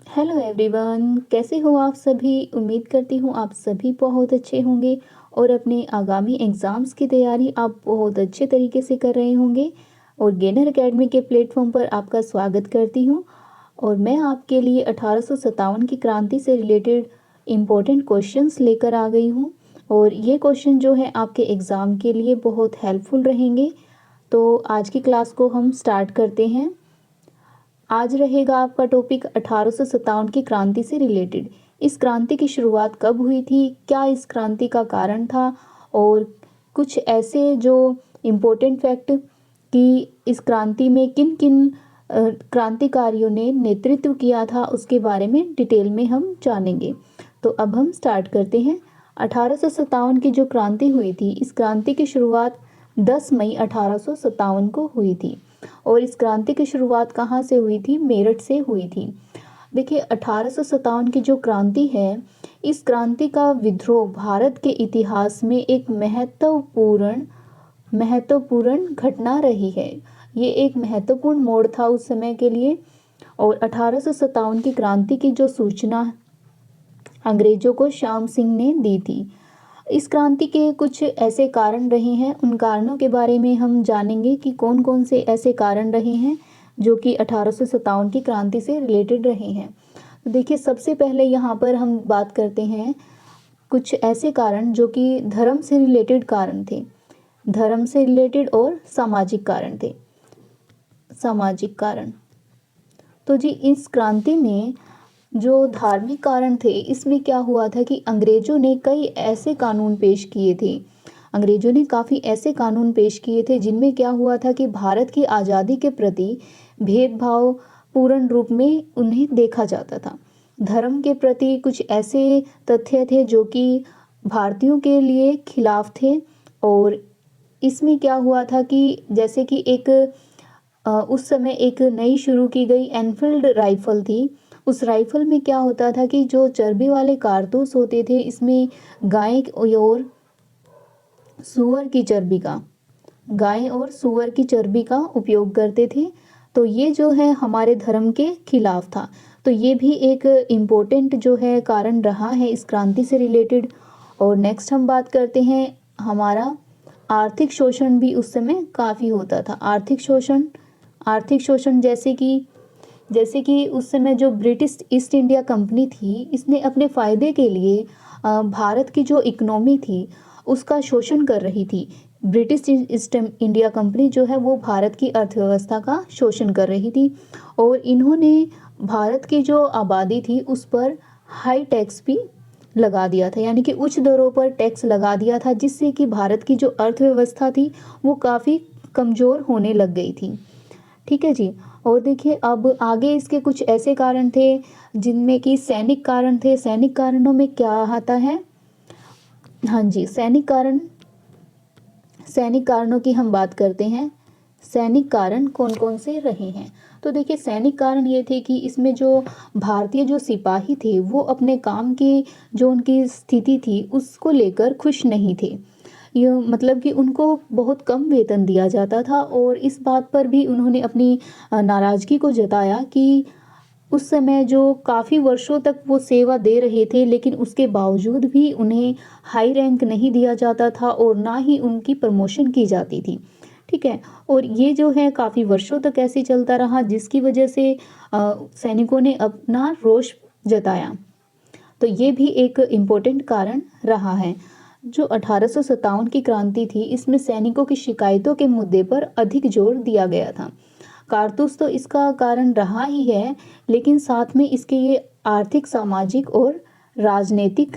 Hello everyone, कैसे हो आप सभी। उम्मीद करती हूँ आप सभी बहुत अच्छे होंगे और अपने आगामी एग्ज़ाम्स की तैयारी आप बहुत अच्छे तरीके से कर रहे होंगे। और गेनर एकेडमी के प्लेटफॉर्म पर आपका स्वागत करती हूँ। और मैं आपके लिए 1857 की क्रांति से रिलेटेड इम्पोर्टेंट क्वेश्चंस लेकर आ गई हूँ। और ये क्वेश्चन जो है आपके एग्ज़ाम के लिए बहुत हेल्पफुल रहेंगे। तो आज की क्लास को हम स्टार्ट करते हैं। आज रहेगा आपका टॉपिक 1857 की क्रांति से रिलेटेड। इस क्रांति की शुरुआत कब हुई थी, क्या इस क्रांति का कारण था, और कुछ ऐसे जो इम्पोर्टेंट फैक्ट कि इस क्रांति में किन किन क्रांतिकारियों ने नेतृत्व किया था उसके बारे में डिटेल में हम जानेंगे। तो अब हम स्टार्ट करते हैं। 1857 की जो क्रांति हुई थी, इस क्रांति की शुरुआत 10 मई 1857 को हुई थी। और इस क्रांति की शुरुआत कहाँ से हुई थी? मेरठ से हुई थी। देखिए, 1857 की जो क्रांति है, इस क्रांति का विद्रोह भारत के इतिहास में एक महत्वपूर्ण घटना रही है। ये एक महत्वपूर्ण मोड़ था उस समय के लिए। और 1857 की क्रांति की जो सूचना अंग्रेजों को श्याम सिंह ने दी थी। इस क्रांति के कुछ ऐसे कारण रहे हैं, उन कारणों के बारे में हम जानेंगे कि कौन कौन से ऐसे कारण रहे हैं जो कि 1857 की क्रांति से रिलेटेड रहे हैं। तो देखिए, सबसे पहले यहाँ पर हम बात करते हैं कुछ ऐसे कारण जो कि धर्म से रिलेटेड कारण थे। धर्म से रिलेटेड और सामाजिक कारण थे। सामाजिक कारण, तो जी इस क्रांति में जो धार्मिक कारण थे, इसमें क्या हुआ था कि अंग्रेजों ने कई ऐसे कानून पेश किए थे। अंग्रेजों ने काफ़ी ऐसे कानून पेश किए थे जिनमें क्या हुआ था कि भारत की आज़ादी के प्रति भेदभाव पूर्ण रूप में उन्हें देखा जाता था। धर्म के प्रति कुछ ऐसे तथ्य थे जो कि भारतीयों के लिए खिलाफ थे। और इसमें क्या हुआ था कि जैसे कि उस समय एक नई शुरू की गई एनफील्ड राइफल थी। उस राइफल में क्या होता था कि जो चर्बी वाले कारतूस होते थे, इसमें गाय और सुअर की चर्बी का उपयोग करते थे। तो ये जो है हमारे धर्म के खिलाफ था। तो ये भी एक इम्पोर्टेंट जो है कारण रहा है इस क्रांति से रिलेटेड। और नेक्स्ट हम बात करते हैं, हमारा आर्थिक शोषण भी उस समय काफ़ी होता था। आर्थिक शोषण जैसे कि उस समय जो ब्रिटिश ईस्ट इंडिया कंपनी थी, इसने अपने फ़ायदे के लिए भारत की जो इकोनॉमी थी उसका शोषण कर रही थी। ब्रिटिश ईस्ट इंडिया कंपनी जो है वो भारत की अर्थव्यवस्था का शोषण कर रही थी। और इन्होंने भारत की जो आबादी थी उस पर हाई टैक्स भी लगा दिया था, यानी कि उच्च दरों पर टैक्स लगा दिया था, जिससे कि भारत की जो अर्थव्यवस्था थी वो काफ़ी कमज़ोर होने लग गई थी। ठीक है जी। और देखिए, अब आगे इसके कुछ ऐसे कारण थे जिनमें कि सैनिक कारण थे। सैनिक कारणों में क्या आता है? हाँ जी, सैनिक कारणों की हम बात करते हैं। सैनिक कारण कौन कौन से रहे हैं? तो देखिए, सैनिक कारण ये थे कि इसमें जो भारतीय जो सिपाही थे वो अपने काम की जो उनकी स्थिति थी उसको लेकर खुश नहीं थे। ये मतलब कि उनको बहुत कम वेतन दिया जाता था। और इस बात पर भी उन्होंने अपनी नाराज़गी को जताया कि उस समय जो काफ़ी वर्षों तक वो सेवा दे रहे थे, लेकिन उसके बावजूद भी उन्हें हाई रैंक नहीं दिया जाता था और ना ही उनकी प्रमोशन की जाती थी। ठीक है। और ये जो है काफ़ी वर्षों तक ऐसे चलता रहा, जिसकी वजह से सैनिकों ने अपना रोष जताया। तो ये भी एक इम्पोर्टेंट कारण रहा है। जो 1857 की क्रांति थी, इसमें सैनिकों की शिकायतों के मुद्दे पर अधिक जोर दिया गया था। कारतूस तो इसका कारण रहा ही है, लेकिन साथ में इसके ये आर्थिक, सामाजिक और राजनीतिक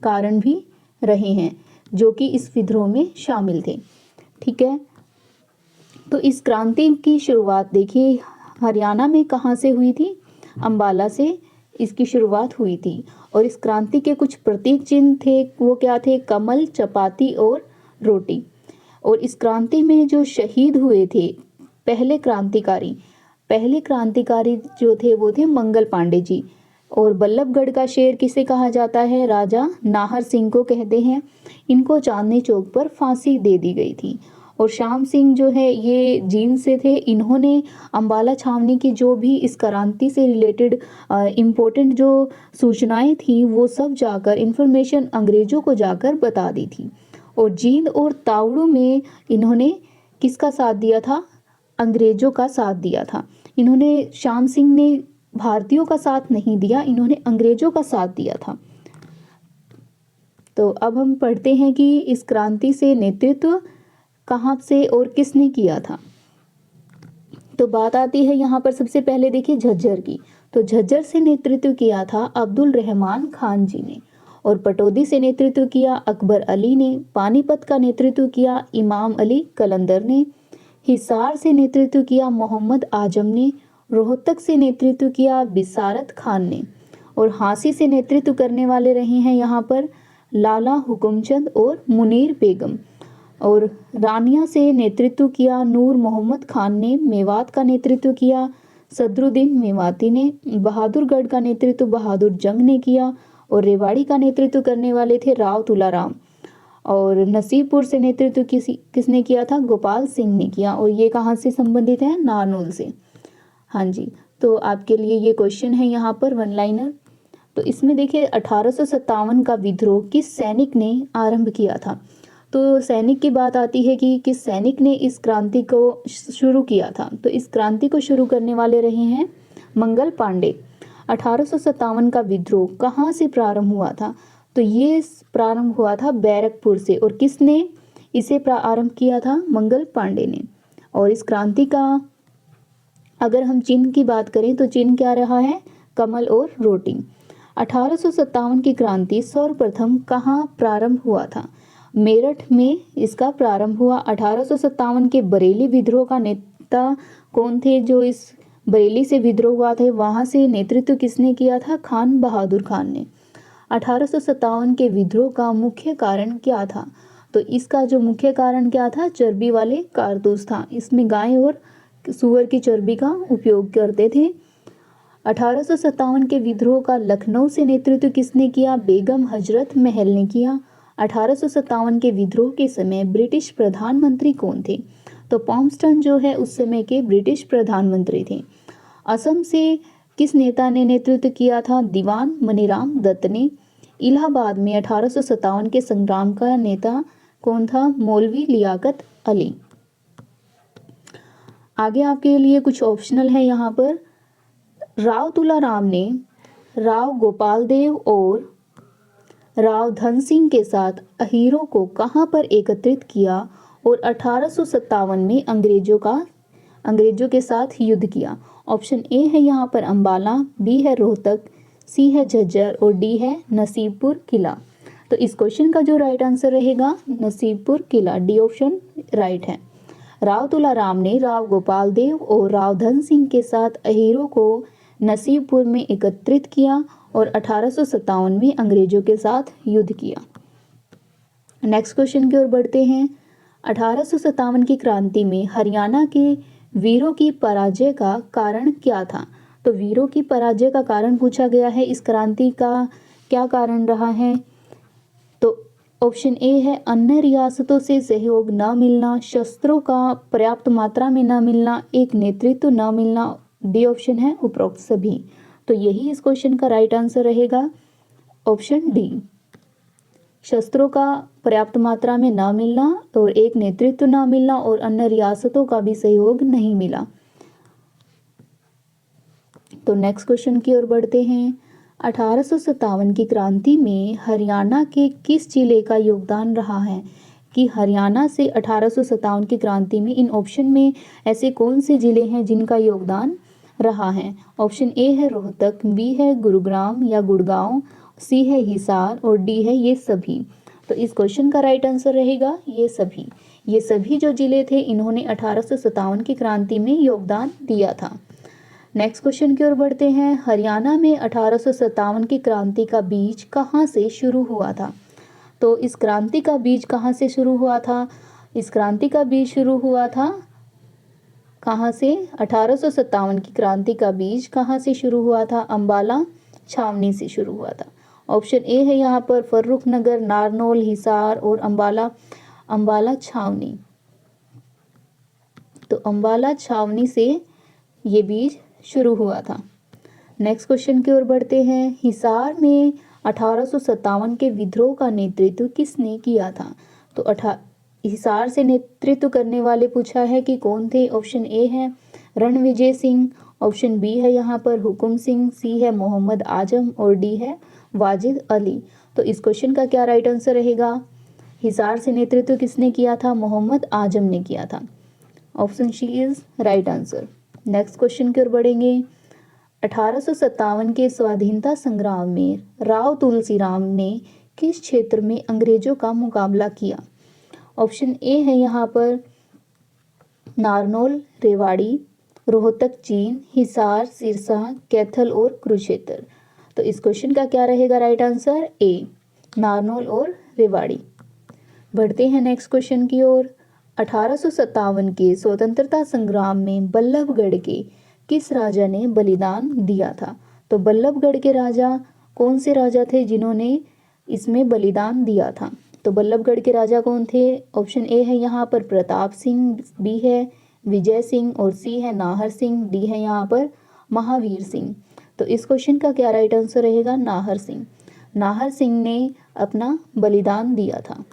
कारण भी रहे हैं जो कि इस विद्रोह में शामिल थे। ठीक है। तो इस क्रांति की शुरुआत देखिए हरियाणा में कहाँ से हुई थी? अंबाला से इसकी शुरुआत हुई थी। और इस क्रांति के कुछ प्रतीक चिन्ह थे, वो क्या थे? कमल, चपाती और रोटी। और इस क्रांति में जो शहीद हुए थे पहले क्रांतिकारी जो थे वो थे मंगल पांडे जी। और बल्लभगढ़ का शेर किसे कहा जाता है? राजा नाहर सिंह को कहते हैं। इनको चांदनी चौक पर फांसी दे दी गई थी। और श्याम सिंह जो है ये जींद से थे। इन्होंने अम्बाला छावनी की जो भी इस क्रांति से रिलेटेड इम्पोर्टेंट जो सूचनाएं थी वो सब जाकर इन्फॉर्मेशन अंग्रेजों को जाकर बता दी थी। और जींद और तावड़ू में इन्होंने किसका साथ दिया था? अंग्रेजों का साथ दिया था। इन्होंने, श्याम सिंह ने भारतीयों का साथ नहीं दिया, इन्होंने अंग्रेजों का साथ दिया था। तो अब हम पढ़ते हैं कि इस क्रांति से नेतृत्व कहाँ से और किसने किया था। तो बात आती है यहाँ पर सबसे पहले देखिए झज्जर की। तो झज्जर से नेतृत्व किया था अब्दुल रहमान खान जी ने, और पटौदी से नेतृत्व किया अकबर अली ने, पानीपत का नेतृत्व किया इमाम अली कलंदर ने, हिसार से नेतृत्व किया मोहम्मद आजम ने, रोहतक से नेतृत्व किया बिसारत खान ने, और हांसी से नेतृत्व करने वाले रहे हैं यहाँ पर लाला हुकुमचंद और मुनीर बेगम, और रानिया से नेतृत्व किया नूर मोहम्मद खान ने, मेवात का नेतृत्व किया सदरुद्दीन मेवाती ने, बहादुरगढ़ का नेतृत्व बहादुर जंग ने किया, और रेवाड़ी का नेतृत्व करने वाले थे राव तुलाराम, और नसीबपुर से नेतृत्व किसने किया था? गोपाल सिंह ने किया। और ये कहाँ से संबंधित है? नारनौल से। हाँ जी, तो आपके लिए ये क्वेश्चन है यहाँ पर वन लाइनर। तो इसमें देखिए 1857 का विद्रोह किस सैनिक ने आरंभ किया था? तो सैनिक की बात आती है कि किस सैनिक ने इस क्रांति को शुरू किया था। तो इस क्रांति को शुरू करने वाले रहे हैं मंगल पांडे। 1857 का विद्रोह कहाँ से प्रारंभ हुआ था? तो ये प्रारंभ हुआ था बैरकपुर से, और किसने इसे प्रारंभ किया था? मंगल पांडे ने। और इस क्रांति का अगर हम चिन्ह की बात करें तो चिन्ह क्या रहा है? कमल और रोटी। 1857 की क्रांति सर्वप्रथम कहाँ प्रारंभ हुआ था? मेरठ में इसका प्रारंभ हुआ। 1857 के बरेली विद्रोह का नेता कौन थे? जो इस बरेली से विद्रोह हुआ था, वहां से नेतृत्व किसने किया था? खान बहादुर खान ने। 1857 के विद्रोह का मुख्य कारण क्या था? तो इसका जो मुख्य कारण क्या था? चर्बी वाले कारतूस था। इसमें गाय और सूअर की चर्बी का उपयोग करते थे। 1857 के विद्रोह का लखनऊ से नेतृत्व किसने किया? बेगम हजरत महल ने किया। 1857 के विद्रोह के समय ब्रिटिश प्रधानमंत्री कौन थे? तो पॉम्पस्टन जो है उस समय के ब्रिटिश प्रधानमंत्री थे। असम से किस नेता ने नेतृत्व किया था? दीवान मनीराम दत्त ने। इलाहाबाद में 1857 के संग्राम का नेता कौन था? मौलवी लियाकत अली। आगे आपके लिए कुछ ऑप्शनल है यहाँ पर। राव तुलाराम ने राव गोपाल देव और राव धन सिंह के साथ अहीरों को कहाँ पर एकत्रित किया और 1857 में अंग्रेजों के साथ युद्ध किया? ऑप्शन ए है यहाँ पर अम्बाला, बी है रोहतक, सी है झज्जर और डी है नसीबपुर किला। तो इस क्वेश्चन का जो राइट आंसर रहेगा नसीबपुर किला, डी ऑप्शन राइट है। राव तुलाराम ने राव गोपाल देव और राव धन सिंह के साथ अहीरों को नसीबपुर में एकत्रित किया और 1857 में अंग्रेजों के साथ युद्ध किया। नेक्स्ट क्वेश्चन की ओर बढ़ते हैं। 1857 की क्रांति में हरियाणा के वीरों की पराजय का कारण क्या था? तो वीरों की पराजय का कारण पूछा गया है। इस क्रांति का क्या कारण रहा है? तो ऑप्शन ए है अन्य रियासतों से सहयोग न मिलना, शस्त्रों का पर्याप्त मात्रा में न मिलना, एक नेतृत्व न मिलना, डी ऑप्शन है उपरोक्त सभी। तो यही इस क्वेश्चन का राइट आंसर रहेगा ऑप्शन डी, शस्त्रों का पर्याप्त मात्रा में न मिलना और एक नेतृत्व न मिलना और अन्य रियासतों का भी सहयोग नहीं मिला। तो नेक्स्ट क्वेश्चन की ओर बढ़ते हैं। 1857 की क्रांति में हरियाणा के किस जिले का योगदान रहा है? कि हरियाणा से 1857 की क्रांति में इन ऑप्शन में ऐसे कौन से जिले हैं जिनका योगदान रहा है? ऑप्शन ए है रोहतक, बी है गुरुग्राम या गुड़गांव, सी है हिसार और डी है ये सभी। तो इस क्वेश्चन का राइट आंसर रहेगा ये सभी। ये सभी जो जिले थे इन्होंने 1857 की क्रांति में योगदान दिया था। नेक्स्ट क्वेश्चन की ओर बढ़ते हैं। हरियाणा में 1857 की क्रांति का बीज कहाँ से शुरू हुआ था? तो इस क्रांति का बीज कहाँ से शुरू हुआ था? इस क्रांति का बीज शुरू हुआ था कहाँ से? 1857 की क्रांति का बीज कहाँ से शुरू हुआ था? अम्बाला छावनी से शुरू हुआ था। ऑप्शन ए है यहाँ पर फर्रुखनगर, नारनौल, हिसार और अम्बाला छावनी। तो अम्बाला छावनी से ये बीज शुरू हुआ था। नेक्स्ट क्वेश्चन की ओर बढ़ते हैं। हिसार में 1857 के विद्रोह का नेतृत्व किसने किया था? तो हिसार से नेतृत्व करने वाले पूछा है कि कौन थे। ऑप्शन ए है रणविजय सिंह, ऑप्शन बी है यहाँ पर हुकुम सिंह, सी है मोहम्मद आजम और डी है वाजिद अली। तो इस क्वेश्चन का क्या राइट आंसर रहेगा? हिसार से नेतृत्व किसने किया था? मोहम्मद आजम ने किया था। Option C is right answer. Next question की ओर बढ़ेंगे। 1857 के स्वाधीनता संग्राम में राव तुलसीराम ने किस क्षेत्र में अंग्रेजों का मुकाबला किया? ऑप्शन ए है यहाँ पर नारनौल, रेवाड़ी, रोहतक चीन, हिसार, सिरसा, कैथल और कुरुक्षेत्र। तो इस क्वेश्चन का क्या रहेगा राइट आंसर? ए नारनौल और रेवाड़ी। बढ़ते हैं नेक्स्ट क्वेश्चन की ओर। 1857 के स्वतंत्रता संग्राम में बल्लभगढ़ के किस राजा ने बलिदान दिया था? तो बल्लभगढ़ के राजा कौन से राजा थे जिन्होंने इसमें बलिदान दिया था? तो बल्लभगढ़ के राजा कौन थे? ऑप्शन ए है यहाँ पर प्रताप सिंह, बी है विजय सिंह और सी है नाहर सिंह, डी है यहाँ पर महावीर सिंह। तो इस क्वेश्चन का क्या राइट आंसर रहेगा? नाहर सिंह। नाहर सिंह ने अपना बलिदान दिया था।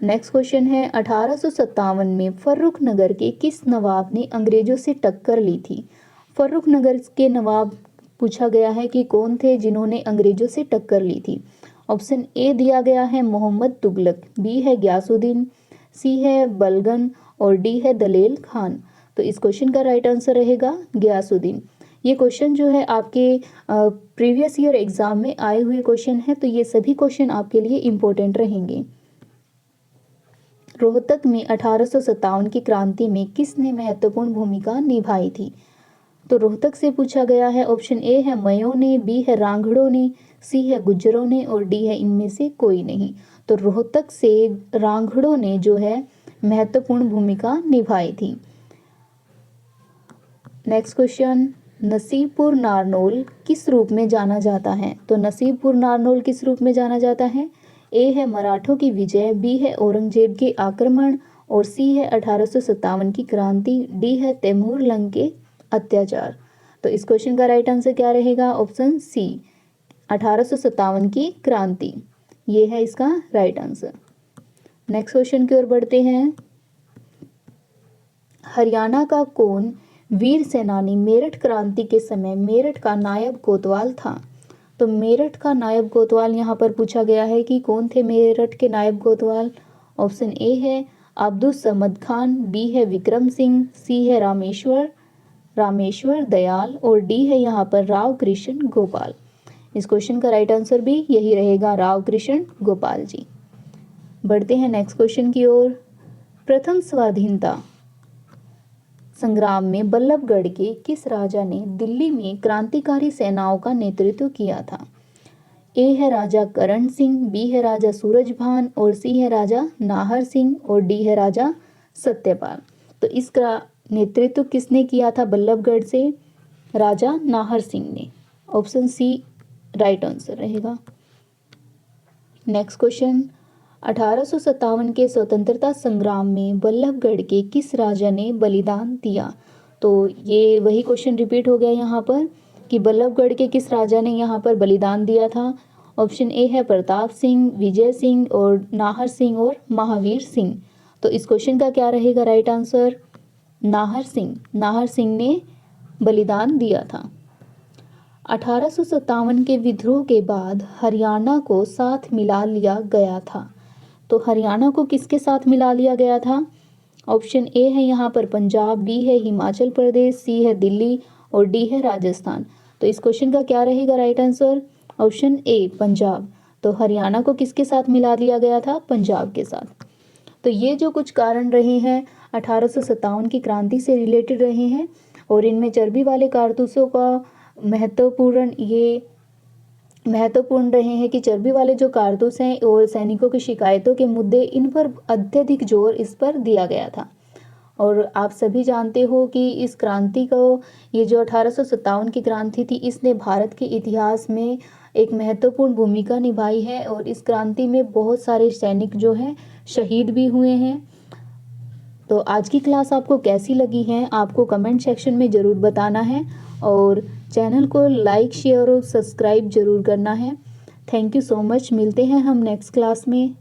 नेक्स्ट क्वेश्चन है 1857 में फर्रुखनगर के किस नवाब ने अंग्रेजों से टक्कर ली थी? फर्रुखनगर के नवाब पूछा गया है कि कौन थे जिन्होंने अंग्रेजों से टक्कर ली थी। ऑप्शन ए दिया गया है मोहम्मद तुगलक, बी है गयासुद्दीन, सी है बलगन और डी है दलेल खान। तो इस क्वेश्चन का राइट आंसर रहेगा गयासुद्दीन। ये क्वेश्चन जो है आपके प्रीवियस ईयर एग्जाम में आए हुए क्वेश्चन है, तो ये सभी क्वेश्चन आपके लिए इम्पोर्टेंट रहेंगे। रोहतक में 1857 की क्रांति में किसने महत्वपूर्ण भूमिका निभाई थी? तो रोहतक से पूछा गया है। ऑप्शन ए है मयों ने, बी है रांगड़ों ने, सी है गुज्जरों ने और डी है इनमें से कोई नहीं। तो रोहतक से रांगड़ों ने जो है महत्वपूर्ण भूमिका निभाई थी। नेक्स्ट क्वेश्चन, नसीबपुर नारनौल किस रूप में जाना जाता है? तो नसीबपुर नारनौल किस रूप में जाना जाता है? ए है मराठों की विजय, बी है औरंगजेब के आक्रमण और सी है 1857 की क्रांति, डी है तैमूर लंग के अत्याचार। तो इस क्वेश्चन का राइट आंसर क्या रहेगा? ऑप्शन सी 1857 की क्रांति, ये है इसका राइट आंसर। नेक्स्ट क्वेश्चन की ओर बढ़ते हैं। हरियाणा का कौन वीर सेनानी मेरठ क्रांति के समय मेरठ का नायब कोतवाल था? तो मेरठ का नायब कोतवाल यहाँ पर पूछा गया है कि कौन थे मेरठ के नायब कोतवाल। ऑप्शन ए है अब्दुल समद खान, बी है विक्रम सिंह, सी है रामेश्वर दयाल और डी है यहाँ पर राव कृष्ण गोपाल। इस क्वेश्चन का राइट आंसर भी यही रहेगा, राव कृष्ण गोपाल जी। बढ़ते हैं नेक्स्ट क्वेश्चन की ओर। प्रथम स्वाधीनता संग्राम में बल्लभगढ़ के किस राजा ने दिल्ली में क्रांतिकारी सेनाओं का नेतृत्व किया था? ए है राजा करण सिंह, बी है राजा सूरजभान और सी है राजा नाहर सिंह और डी है राजा सत्यपाल। तो इसका नेतृत्व किसने किया था बल्लभगढ़ से? राजा नाहर सिंह ने। ऑप्शन सी राइट आंसर रहेगा। नेक्स्ट क्वेश्चन, 1857 के स्वतंत्रता संग्राम में बल्लभगढ़ के किस राजा ने बलिदान दिया? तो ये वही क्वेश्चन रिपीट हो गया यहाँ पर कि बल्लभगढ़ के किस राजा ने यहाँ पर बलिदान दिया था। ऑप्शन ए है प्रताप सिंह, विजय सिंह और नाहर सिंह और महावीर सिंह। तो इस क्वेश्चन का क्या रहेगा राइट आंसर? नाहर सिंह। नाहर सिंह ने बलिदान दिया था। 1857 के विद्रोह के बाद हरियाणा को साथ मिला लिया गया था। तो हरियाणा को किसके साथ मिला लिया गया था? ऑप्शन ए है यहाँ पर पंजाब, बी है हिमाचल प्रदेश, सी है दिल्ली और डी है राजस्थान। तो इस क्वेश्चन का क्या रहेगा right answer? Option A Punjab. तो हरियाणा को किसके साथ मिला दिया गया था? पंजाब के साथ। तो ये जो कुछ कारण रहे हैं 1857 की क्रांति से रिलेटेड रहे हैं और इनमें चर्बी वाले कारतूसों का महत्वपूर्ण रहे हैं कि चर्बी वाले जो कारतूस हैं और सैनिकों की शिकायतों के मुद्दे, इन पर अत्यधिक जोर इस पर दिया गया था। और आप सभी जानते हो कि इस क्रांति को, ये जो 1857 की क्रांति थी, इसने भारत के इतिहास में एक महत्वपूर्ण भूमिका निभाई है और इस क्रांति में बहुत सारे सैनिक जो हैं शहीद भी हुए हैं। तो आज की क्लास आपको कैसी लगी है आपको कमेंट सेक्शन में ज़रूर बताना है और चैनल को लाइक शेयर और सब्सक्राइब ज़रूर करना है। Thank you so much. मिलते हैं हम नेक्स्ट क्लास में।